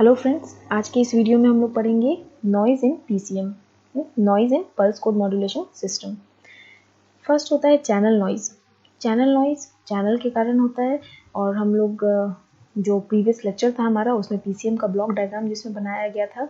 Hello friends, आज के इस वीडियो में हम लोग पढ़ेंगे noise in PCM, noise in pulse code modulation system. First होता है channel noise. Channel noise channel के कारण होता है और हम लोग जो प्रीवियस लेक्चर था हमारा उसमें पीसीएम का ब्लॉक डायग्राम जिसमें बनाया गया था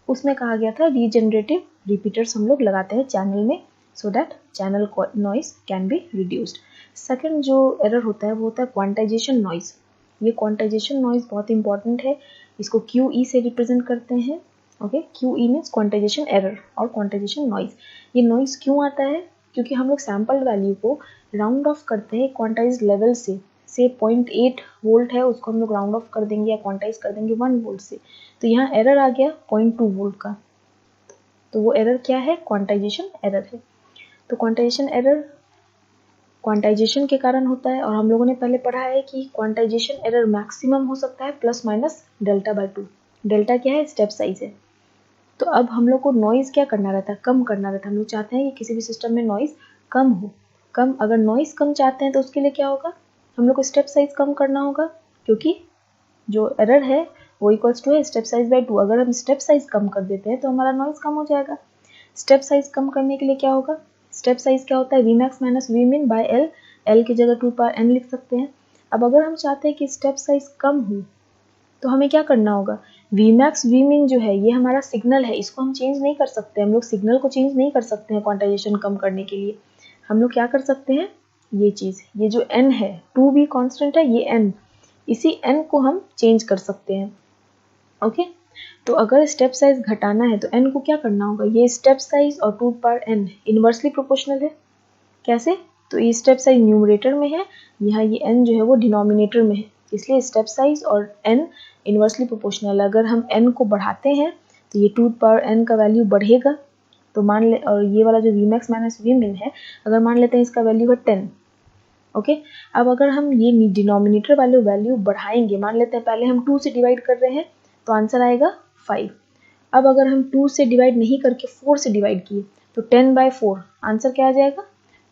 उसमें कहा गया था रीजनरेटिव रिपीटर्स हम लोग लगाते हैं चैनल में so that channel noise can be reduced. Second जो एरर होता है वो होता है क्वांटाइजेशन नॉइज़। ये क्वांटाइजेशन नॉइज़ बहुत इंपॉर्टेंट है, इसको QE से रिप्रेजेंट करते हैं। Okay, QE means quantization error और क्वांटाइजेशन नॉइज़। ये नॉइज़ क्यों आता है? क्योंकि हम लोग सैम्पल वैल्यू को राउंड ऑफ करते हैं क्वांटाइज लेवल से 0.8 वोल्ट है उसको हम लोग राउंड ऑफ कर देंगे या क्वांटाइज कर देंगे 1 वोल्ट से, तो यहाँ एरर आ गया 0.2 वोल्ट का, तो वो एरर क्या है? क्वांटाइजेशन एरर है। तो क्वांटाइजेशन एरर क्वांटाइजेशन के कारण होता है और हम लोगों ने पहले पढ़ा है कि क्वांटाइजेशन एरर मैक्सिमम हो सकता है plus minus delta by 2। Delta क्या है? स्टेप साइज है। तो अब हम लोग को नॉइज़ क्या करना रहता है? कम करना रहता है। हम लोग चाहते हैं कि किसी भी सिस्टम में नॉइज़ कम हो। कम अगर नॉइज़ कम चाहते हैं तो उसके लिए क्या होगा? हम लोग को स्टेप साइज कम करना होगा, क्योंकि जो एरर है वो इक्वल्स टू है स्टेप साइज बाय 2। अगर हम स्टेप साइज कम कर देते हैं तो हमारा नॉइज़ कम हो जाएगा। स्टेप साइज कम करने के लिए क्या होगा? स्टेप साइज क्या होता है? वी मैक्स माइनस वी मिन बाय एल। एल की जगह 2/n लिख सकते हैं। अब अगर हम चाहते हैं कि स्टेप साइज कम हो तो हमें क्या करना होगा? वी मैक्स वी मिन जो है ये हमारा सिग्नल है, इसको हम चेंज नहीं कर सकते। हम लोग सिग्नल को चेंज नहीं कर सकते हैं क्वांटाइजेशन कम करने के लिए। हम लोग क्या कर सकते हैं? ये चीज़, ये जो n है 2b कांस्टेंट है, ये n, इसी n को हम चेंज कर सकते हैं। ओके, तो अगर स्टेप साइज घटाना है तो n को क्या करना होगा? ये स्टेप साइज और 2/n इनवर्सली प्रोपोर्शनल है। कैसे? तो ये स्टेप साइज न्यूमरेटर में है, यहाँ ये n जो है वो डिनोमिनेटर में है, इसलिए स्टेप साइज और n इनवर्सली प्रोपोर्शनल। अगर हम n को बढ़ाते हैं तो ये 2/n का वैल्यू बढ़ेगा। तो मान ले, और ये वाला जो वी मैक्स माइनस वी मिन है, अगर मान लेते हैं इसका वैल्यू है 10। ओके, अब अगर हम ये डिनोमिनेटर वाले वैल्यू बढ़ाएंगे, मान लेते हैं पहले हम 2 से डिवाइड कर रहे हैं तो आंसर आएगा 5। अब अगर हम 2 से डिवाइड नहीं करके 4 से डिवाइड किए तो 10/4 आंसर क्या आ जाएगा?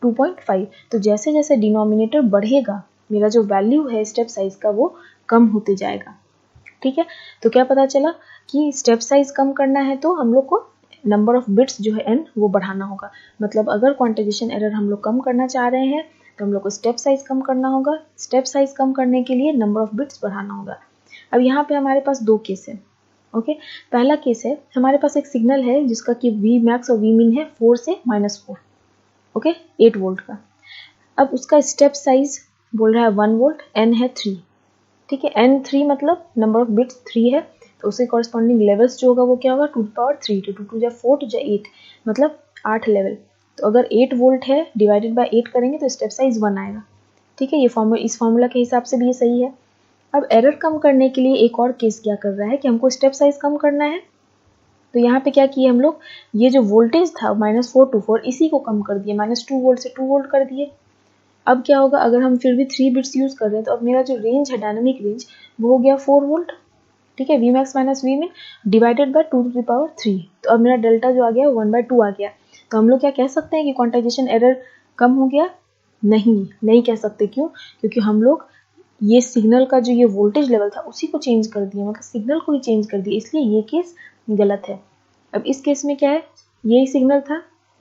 2.5। तो जैसे जैसे डिनोमिनेटर बढ़ेगा मेरा जो वैल्यू है स्टेप साइज का वो कम होते जाएगा। ठीक है, तो क्या पता चला कि स्टेप साइज कम करना है तो हम लोग को नंबर ऑफ बिट्स जो है n वो बढ़ाना होगा। मतलब अगर क्वांटाइजेशन एरर हम लोग कम करना चाह रहे हैं तो हम लोग को स्टेप साइज कम करना होगा। स्टेप साइज कम करने के लिए नंबर ऑफ बिट्स बढ़ाना होगा। अब यहाँ पे हमारे पास दो केस है। ओके, पहला केस है हमारे पास एक सिग्नल है जिसका कि वी मैक्स और वी मिन है 4 से -4। ओके, 8 वोल्ट का। अब उसका स्टेप साइज बोल रहा है 1 वोल्ट, n है 3। ठीक है, n 3 मतलब नंबर ऑफ बिट्स 3 है, तो उसके कॉरस्पॉन्डिंग लेवल्स जो होगा वो क्या होगा? 2 to 3, तो 2 × 4 × 8 मतलब 8 लेवल। तो अगर 8 वोल्ट है डिवाइडेड बाय 8 करेंगे तो स्टेप साइज 1 आएगा। ठीक है, ये इस फॉर्मूला के हिसाब से भी ये सही है। अब एरर कम करने के लिए एक और केस क्या कर रहा है कि हमको स्टेप साइज कम करना है, तो यहाँ पे क्या किए हम लोग? ये जो वोल्टेज था -4 to 4 इसी को कम कर दिए, -2 वोल्ट से 2 वोल्ट कर दिए। अब क्या होगा? अगर हम फिर भी 3 बिट्स यूज कर रहे हैं तो अब मेरा जो रेंज है डायनामिक रेंज वो हो गया 4 वोल्ट। ठीक है, वी मैक्स माइनस वी मिन डिवाइडेड बाय 2⁻3, तो अब मेरा डेल्टा जो आ गया 1/2 आ गया। तो हम लोग क्या कह सकते हैं कि क्वांटाइजेशन एरर कम हो गया? नहीं कह सकते। क्यों? क्योंकि हम लोग ये सिग्नल का जो ये वोल्टेज लेवल था उसी को चेंज कर दिया, मतलब सिग्नल को ही चेंज कर दिया, इसलिए ये केस गलत है। अब इस केस में क्या है? यही सिग्नल था।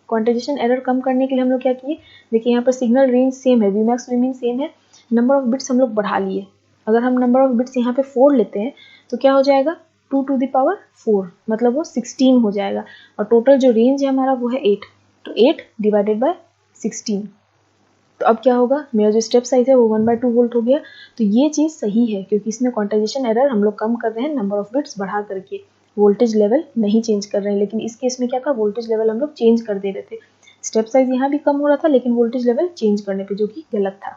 क्वांटाइजेशन एरर कम करने के लिए हम लोग क्या किए? देखिए यहाँ पर सिग्नल रेंज सेम है, वी मैक्स वी मिन सेम है, नंबर ऑफ बिट्स हम लोग बढ़ा लिए। अगर हम नंबर ऑफ बिट्स यहाँ पे 4 लेते हैं तो क्या हो जाएगा? 2⁴ मतलब वो 16 हो जाएगा, और टोटल जो रेंज है हमारा वो है 8, तो 8 डिवाइडेड बाय 16। तो अब क्या होगा? मेरा जो स्टेप साइज है वो 1/2 वोल्ट हो गया। तो ये चीज़ सही है क्योंकि इसमें क्वांटाइजेशन एरर हम लोग कम कर रहे हैं नंबर ऑफ बिट्स बढ़ा करके, वोल्टेज लेवल नहीं चेंज कर रहे हैं। लेकिन इस केस में क्या था? वोल्टेज लेवल हम लोग चेंज कर दे रहे थे। स्टेप साइज यहाँ भी कम हो रहा था लेकिन वोल्टेज लेवल चेंज करने पे, जो कि गलत था।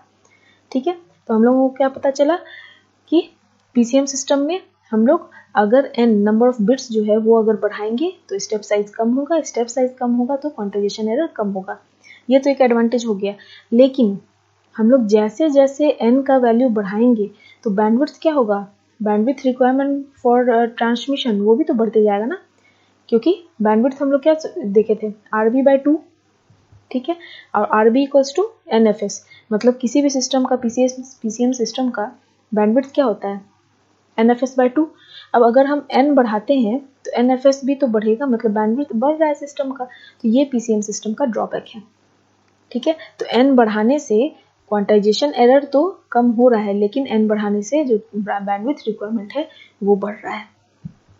ठीक है, तो हम लोगों को क्या पता चला कि पीसीएम सिस्टम में हम लोग अगर n नंबर ऑफ बिट्स जो है वो अगर बढ़ाएंगे तो स्टेप साइज कम होगा, स्टेप साइज कम होगा तो क्वांटाइजेशन एरर कम होगा। ये तो एक एडवांटेज हो गया। लेकिन हम लोग जैसे जैसे n का वैल्यू बढ़ाएंगे तो बैंडविड्थ क्या होगा? बैंडविड्थ रिक्वायरमेंट फॉर ट्रांसमिशन वो भी तो बढ़ते जाएगा ना, क्योंकि बैंडविड्थ हम लोग क्या देखे थे? RB/2। ठीक है, और RB = NFS, मतलब किसी भी सिस्टम का पीसीएम सिस्टम का बैंडविड्थ क्या होता है? NFS/2। अब अगर हम n बढ़ाते हैं तो NFS भी तो बढ़ेगा, मतलब बैंडविड्थ बढ़ रहा है सिस्टम का, तो ये PCM सिस्टम का ड्रॉबैक है। ठीक है, तो n बढ़ाने से क्वांटाइजेशन एरर तो कम हो रहा है, लेकिन n बढ़ाने से जो बैंडविड्थ रिक्वायरमेंट है वो बढ़ रहा है।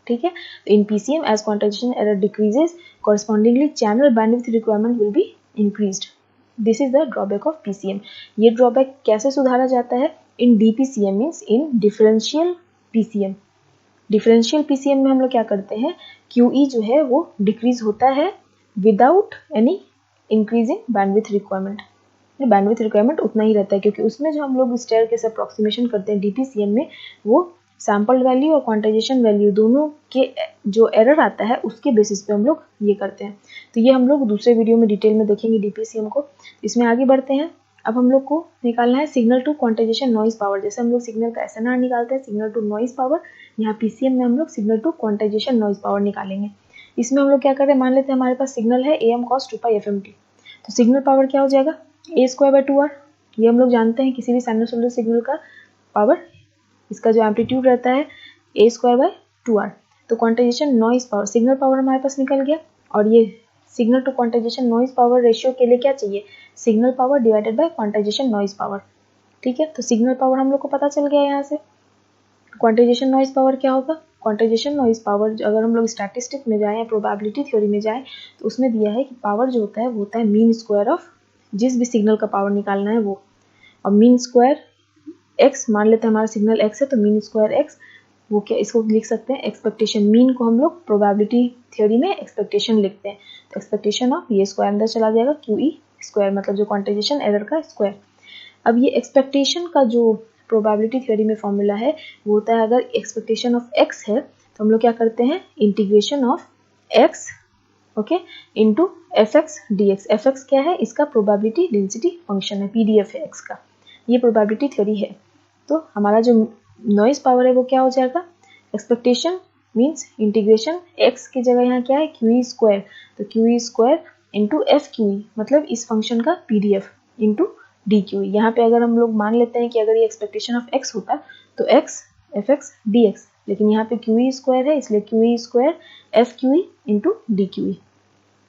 ठीक है, तो इन PCM as quantization error decreases, correspondingly channel bandwidth requirement will be increased. This is the drawback of PCM. ये drawback कैसे सुधारा जाता है? In DPCM means in differential PCM. Differential PCM में हम लोग क्या करते हैं, QE जो है वो डिक्रीज होता है without any increasing bandwidth requirement. Bandwidth requirement उतना ही रहता है, क्योंकि उसमें जो हम लोग स्टेयरकेस अप्रोक्सीमेशन करते हैं DPCM में, वो सैम्पल वैल्यू और क्वांटाइजेशन वैल्यू दोनों के जो एरर आता है उसके बेसिस पे हम लोग ये करते हैं। तो ये हम लोग दूसरे वीडियो में डिटेल में देखेंगे DPCM को। इसमें आगे बढ़ते हैं। अब हम लोग को निकालना है signal to quantization noise power. जैसे हम लोग सिग्नल का SNR निकालते हैं सिग्नल टू नॉइज पावर, यहाँ PCM में हम लोग signal to quantization noise power निकालेंगे। इसमें हम लोग क्या करें, मान लेते हैं हमारे पास सिग्नल है AM cos 2π FMT, तो सिग्नल पावर क्या हो जाएगा A²/2R। ये हम लोग जानते हैं किसी भी साइनसॉइडल सिग्नल का पावर, इसका जो एम्पलीट्यूड रहता है A²/2R। तो quantization noise power, signal power हमारे पास निकल गया, और ये signal to quantization noise power ratio के लिए क्या चाहिए, signal power divided by quantization noise power. ठीक है, तो सिग्नल पावर हम लोग को पता चल गया यहाँ से। क्वांटाइजेशन नॉइज पावर क्या होगा, क्वांटाइजेशन नॉइज पावर अगर हम लोग स्टैटिस्टिक में जाएं या प्रोबेबिलिटी थ्योरी में जाएं तो उसमें दिया है कि पावर जो होता है वो होता है मीन स्क्वायर ऑफ जिस भी सिग्नल का पावर निकालना है वो, और मीन स्क्वायर x, मान लेते हैं हमारा सिग्नल x है तो मीन स्क्वायर x, वो क्या इसको लिख सकते हैं एक्सपेक्टेशन। मीन को हम लोग प्रोबेबिलिटी थ्योरी में एक्सपेक्टेशन लिखते हैं, तो एक्सपेक्टेशन ऑफ ये स्क्वायर अंदर चला जाएगा QE स्क्वायर, मतलब जो क्वांटाइजेशन एरर का स्क्वायर। अब ये एक्सपेक्टेशन का जो प्रोबेबिलिटी थ्योरी में फॉर्मूला है वो होता है, अगर एक्सपेक्टेशन ऑफ x है तो हम लोग क्या करते हैं integration of x okay into fx dx। fx क्या है, इसका प्रोबेबिलिटी डेंसिटी फंक्शन है, PDF है x का, ये प्रोबेबिलिटी थ्योरी है। तो हमारा जो नॉइज पावर है वो क्या हो जाएगा, एक्सपेक्टेशन मीन्स इंटीग्रेशन x की जगह यहाँ क्या है QE स्क्वायर, तो QE स्क्वायर इंटू FQE, मतलब इस फंक्शन का PDF इंटू DQE। यहाँ पे अगर हम लोग मान लेते हैं कि अगर ये एक्सपेक्टेशन ऑफ x होता तो x fx dx, लेकिन यहाँ पे QE स्क्वायर है इसलिए QE square FQE into DQE।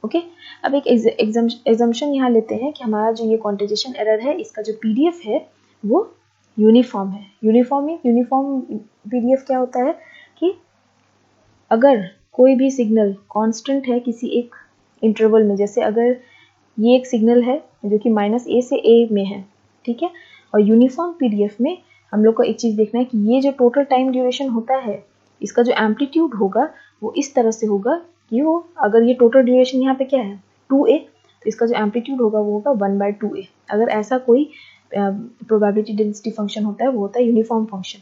Okay, अब एक एग्जाम्पशन यहाँ लेते हैं कि हमारा जो ये क्वांटाइजेशन एरर है इसका जो PDF है वो यूनिफॉर्म है। यूनिफॉर्म PDF क्या होता है कि अगर कोई भी सिग्नल कांस्टेंट है किसी एक इंटरवल में, जैसे अगर ये एक सिग्नल है जो कि -a से a में है, ठीक है, और यूनिफॉर्म PDF में हम लोग को एक चीज़ देखना है कि ये जो टोटल टाइम ड्यूरेशन होता है इसका जो एम्पलीट्यूड होगा वो इस तरह से होगा कि वो, अगर ये टोटल ड्यूरेशन यहाँ पे क्या है 2a, तो इसका जो एम्पलीट्यूड होगा वो होगा 1/2a। अगर ऐसा कोई प्रोबेबिलिटी डेंसिटी फंक्शन होता है वो होता है यूनिफॉर्म फंक्शन।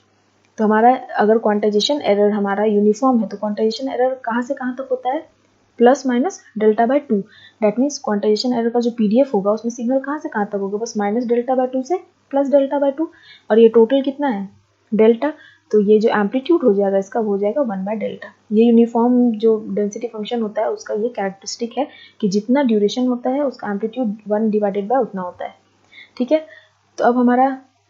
तो हमारा अगर क्वांटाइजेशन एरर हमारा यूनिफॉर्म है तो क्वांटाइजेशन एरर कहाँ से कहाँ तक होता है +-Δ/2। दैट मीन्स क्वांटाइजेशन एरर का जो PDF होगा उसमें सिग्नल कहाँ से कहाँ तक होगा, बस -Δ/2 से +Δ/2, और ये टोटल कितना है डेल्टा, तो ये जो एम्पलीट्यूड हो जाएगा इसका वो हो जाएगा 1/Δ। ये यूनिफॉर्म जो डेंसिटी फंक्शन होता है उसका ये कैरेक्टरिस्टिक है कि जितना ड्यूरेशन होता है उसका एम्पलीट्यूड 1// उतना होता है। ठीक है, तो अब हमारा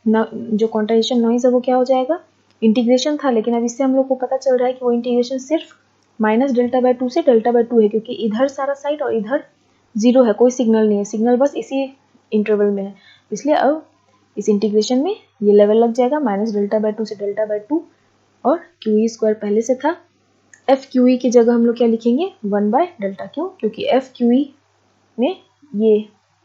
जो क्वांटाइजेशन नॉइज है वो क्या हो जाएगा, इंटीग्रेशन था, लेकिन अब इससे हम लोग को पता चल रहा है कि वो इंटीग्रेशन सिर्फ -Δ/2 से Δ/2 है, क्योंकि इधर सारा साइड और इधर 0 है, कोई सिग्नल नहीं है, सिग्नल बस इसी इंटरवल में है, इसलिए अब इस इंटीग्रेशन में ये लेवल लग जाएगा -Δ/2 से Δ/2, और QE स्क्वायर पहले से था, FQE की जगह हम लोग क्या लिखेंगे 1/Δ। क्यों, क्योंकि FQE में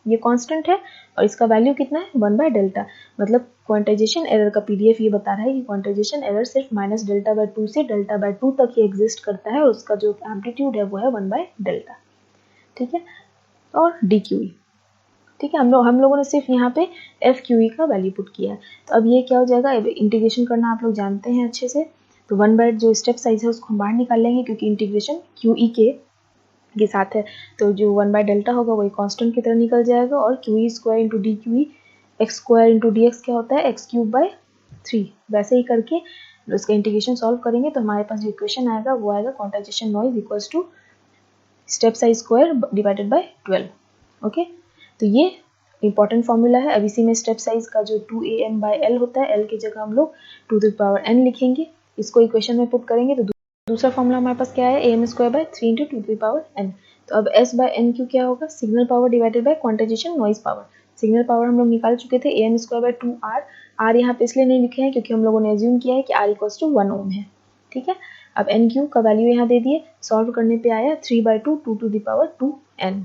ये कांस्टेंट है और इसका वैल्यू कितना है 1/Δ, मतलब क्वांटाइजेशन एरर का PDF ये बता रहा है कि क्वांटाइजेशन एरर सिर्फ -Δ/2 से Δ/2 तक ही एग्जिस्ट करता है और उसका जो एम्पलीट्यूड है वो है 1/Δ। ठीक है, और DQE, ठीक है, हम लोगों ने सिर्फ यहाँ पे FQE का वैल्यू पुट किया है। तो अब ये क्या हो जाएगा, इंटीग्रेशन करना आप लोग जानते हैं अच्छे से, तो 1/, जो स्टेप साइज है उसको हम बाहर निकाल लेंगे क्योंकि इंटीग्रेशन QE के साथ है, तो जो 1/Δ होगा वही कांस्टेंट की तरह निकल जाएगा, और QE square into DQE x square into DX क्या होता है x³ 3। वैसे ही करके उसका इंटीग्रेशन सॉल्व करेंगे तो हमारे पास जो इक्वेशन आएगा वो आएगा quantization noise equals to step size square divided by 12। Okay, तो ये इंपॉर्टेंट फॉर्मूला है। अब इसी में स्टेप साइज का जो 2am/L होता है, L की जगह हम लोग 2n लिखेंगे, इसको इक्वेशन में पुट करेंगे तो दूसरा फॉर्मूला हमारे पास क्या है, am²/3 × 2⁴n। तो अब S/NQ क्या होगा, signal power divided by quantization noise power. Signal power हम लोग निकाल चुके थे am²/2r। r यहाँ पे इसलिए नहीं लिखे हैं क्योंकि हम लोगों ने एज्यूम किया है कि r = 1 ओम है। ठीक है, अब NQ का वैल्यू यहाँ दे दिए, सॉल्व करने पे आया 3/2 2⁴n।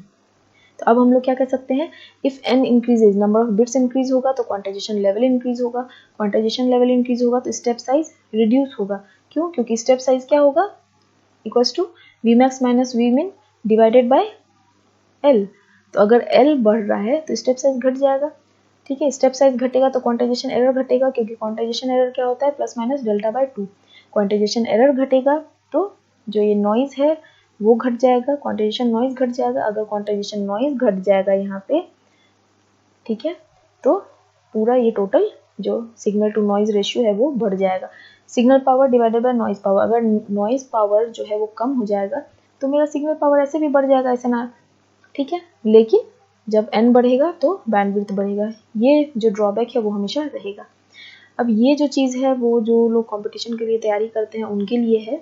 तो अब हम लोग क्या कर सकते हैं, if n increases, number of bits increase होगा तो क्वांटाइजेशन लेवल इंक्रीज होगा, क्वांटाइजेशन लेवल इंक्रीज होगा तो स्टेप साइज रिड्यूस होगा। क्यों, क्योंकि स्टेप साइज क्या होगा, equals to Vmax - Vmin divided by L। तो अगर L बढ़ रहा है तो स्टेप साइज घट जाएगा। ठीक है, स्टेप साइज घटेगा तो क्वांटाइजेशन एरर घटेगा, क्योंकि क्वांटाइजेशन एरर क्या होता है, ±δ/2। क्वांटाइजेशन एरर घटेगा तो जो ये नॉइज है वो घट जाएगा, क्वांटाइजेशन नॉइज घट जाएगा। अगर क्वांटाइजेशन नॉइज घट जाएगा यहाँ पे, ठीक है, तो पूरा ये टोटल जो सिग्नल टू नॉइज रेशियो है वो बढ़ जाएगा। Signal power divided bye noise power, अगर नॉइज पावर जो है वो कम हो जाएगा तो मेरा सिग्नल पावर ऐसे भी बढ़ जाएगा SNR। ठीक है, लेकिन जब n बढ़ेगा तो बैंडविड्थ बढ़ेगा, ये जो ड्रॉबैक है वो हमेशा रहेगा। अब ये जो चीज़ है वो जो लोग कंपटीशन के लिए तैयारी करते हैं उनके लिए है,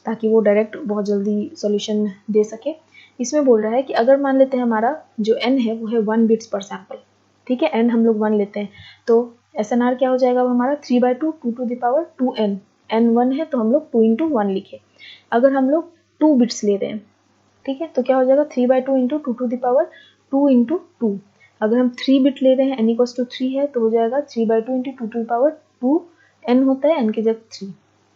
ताकि वो डायरेक्ट बहुत जल्दी सॉल्यूशन दे सके। इसमें बोल रहा है कि अगर मान लेते हैं हमारा जो n है वो है 1 बिट्स पर सैंपल। ठीक है, n हम लोग 1 लेते हैं तो SNR क्या हो जाएगा, वो हमारा 3/2 2⁴2n। n 1 है तो हम लोग 2 × 1 लिखे। अगर हम लोग 2 बिट्स ले रहे हैं, ठीक है, तो क्या हो जाएगा 3/2 × 2⁴2 × 2। अगर हम 3 बिट ले रहे हैं, n = 3 है तो हो जाएगा 3/2 × 2⁴2n होता है n की जगह 3।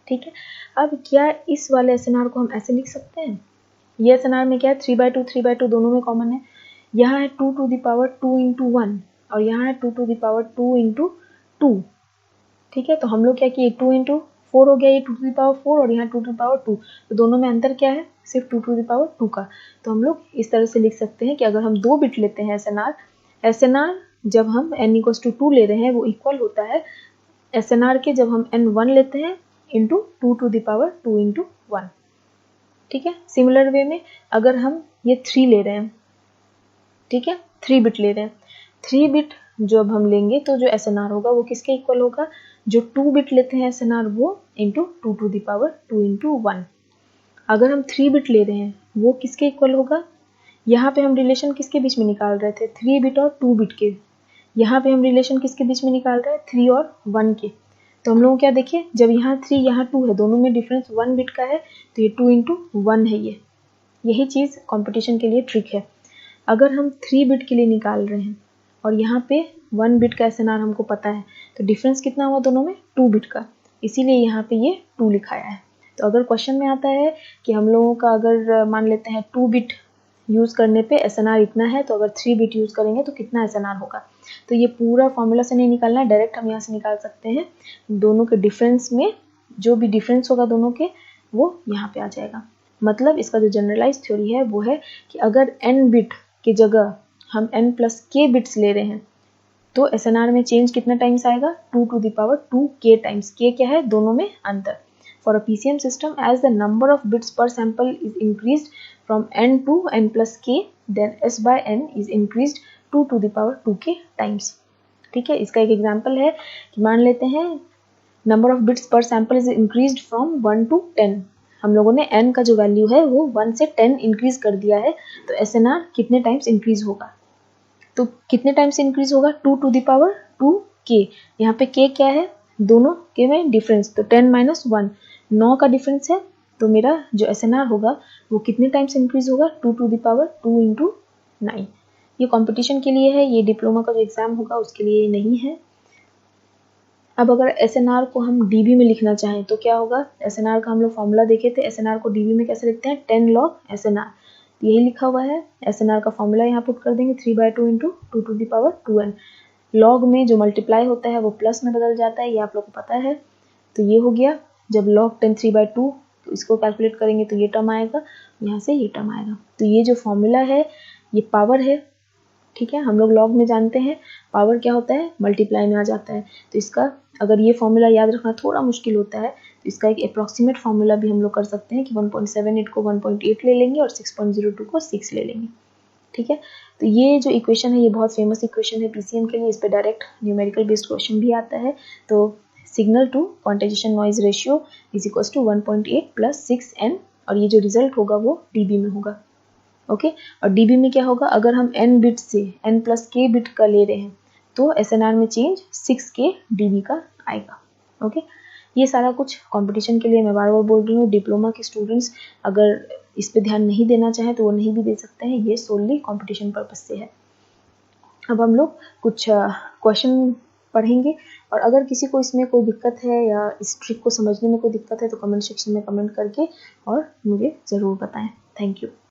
ठीक है, अब क्या इस वाले SNR को हम ऐसे लिख सकते हैं, ये SNR में क्या है 3/2 दोनों में कॉमन है। यहाँ है 2 × 2 × 1 और यहाँ है 2 × 2 × 2। ठीक है, तो हम लोग क्या किए, 2 × 4 हो गया, ये 2 × 4 और यहाँ 2 × 2। तो दोनों में अंतर क्या है, सिर्फ 2 × 2 का। तो हम लोग इस तरह से लिख सकते हैं कि अगर हम 2 बिट लेते हैं SNR जब हम n = 2 ले रहे हैं वो इक्वल होता है SNR के जब हम n 1 लेते हैं इंटू 2 × 2 × 1। ठीक है, सिमिलर वे में अगर हम ये 3 ले रहे हैं, ठीक है, 3 बिट ले रहे हैं, 3 बिट जब हम लेंगे तो जो SNR होगा वो किसके इक्वल होगा, जो 2 बिट लेते हैं SNR वो इंटू 2 × 2 × 1। अगर हम 3 बिट ले रहे हैं वो किसके इक्वल होगा, यहाँ पे हम रिलेशन किसके बीच में निकाल रहे थे, 3 बिट और 2 बिट के। यहाँ पे हम रिलेशन किसके बीच में निकाल रहे हैं, 3 और 1 के। तो हम लोग क्या देखें, जब यहाँ 3 यहाँ 2 है, दोनों में डिफरेंस 1 बिट का है, तो ये 2 × 1 है। ये यही चीज़ कंपटीशन के लिए ट्रिक है। अगर हम 3 बिट के लिए निकाल रहे हैं और यहाँ पे 1 बिट का SNR हमको पता है, तो डिफरेंस कितना हुआ दोनों में, 2 बिट का, इसीलिए यहाँ पे ये 2 लिखाया है। तो अगर क्वेश्चन में आता है कि हम लोगों का अगर मान लेते हैं 2 बिट यूज़ करने पे SNR इतना है, तो अगर 3 बिट यूज़ करेंगे तो कितना SNR होगा, तो ये पूरा फॉर्मूला से नहीं निकालना है, डायरेक्ट हम यहाँ से निकाल सकते हैं। दोनों के डिफरेंस में जो भी डिफरेंस होगा दोनों के, वो यहाँ पे आ जाएगा। मतलब इसका जो जनरलाइज थ्योरी है वो है कि अगर n बिट की जगह हम n + k बिट्स ले रहे हैं तो SNR में चेंज कितना टाइम्स आएगा, 2 × 2k टाइम्स। k क्या है, दोनों में अंतर। For a PCM system as the number of bits per sample is increased from n to n + k, then S/n is increased 2 × 2k times. ठीक है, इसका एक एग्जांपल है कि मान लेते हैं number of bits per sample is increased from 1 to 10। हम लोगों ने n का जो वैल्यू है वो 1 से 10 इंक्रीज कर दिया है, तो SNR कितने टाइम्स इंक्रीज होगा, तो कितने टाइम्स इंक्रीज होगा, 2 × 2k। यहाँ पे k क्या है, दोनों के में डिफरेंस, तो 10 - 1 9 का डिफरेंस है, तो मेरा जो SNR होगा वो कितने टाइम्स इंक्रीज होगा, 2 × 2 × 9। ये कंपटीशन के लिए है, ये डिप्लोमा का जो एग्जाम होगा उसके लिए नहीं है। अब अगर SNR को हम dB में लिखना चाहें तो क्या होगा, SNR का हम लोग फॉर्मूला देखे थे, SNR को dB में कैसे लिखते हैं, 10 log SNR। यही लिखा हुआ है, SNR का फॉर्मूला यहाँ पुट कर देंगे 3/2 × 2 × 2n। लॉग में जो मल्टीप्लाई होता है वो प्लस में बदल जाता है, ये आप लोग को पता है। तो ये हो गया, जब log 10 3/2 तो इसको कैलकुलेट करेंगे तो ये टर्म आएगा, यहाँ से ये टर्म आएगा। तो ये जो फॉर्मूला है ये पावर है। ठीक है, हम लोग लॉग में जानते हैं पावर क्या होता है, मल्टीप्लाई में आ जाता है। तो इसका अगर ये फॉर्मूला याद रखना थोड़ा मुश्किल होता है तो इसका एक अप्रॉक्सीमेट फॉर्मूला भी हम लोग कर सकते हैं कि 1.78 को 1.8 ले लेंगे और 6.02 को 6 ले लेंगे। ठीक है, तो ये जो इक्वेशन है ये बहुत फेमस इक्वेशन है PCM के लिए, इस पर डायरेक्ट न्यूमेरिकल बेस्ड क्वेश्चन भी आता है। तो signal to quantization noise ratio is equal to 1.8 plus 6n, और ये जो रिजल्ट होगा वो dB में होगा। ओके, और dB में क्या होगा, अगर हम n बिट से n प्लस k बिट का ले रहे हैं तो SNR में चेंज 6k dB का आएगा। ओके, ये सारा कुछ कंपटीशन के लिए मैं बार बार बोल रही हूँ। डिप्लोमा के स्टूडेंट्स अगर इस पे ध्यान नहीं देना चाहें तो वो नहीं भी दे सकते हैं, ये सोनली कंपटीशन पर्पस से है। अब हम लोग कुछ क्वेश्चन पढ़ेंगे, और अगर किसी को इसमें कोई दिक्कत है या इस ट्रिक को समझने में कोई दिक्कत है तो कमेंट सेक्शन में कमेंट करके और मुझे ज़रूर बताएं। Thank you.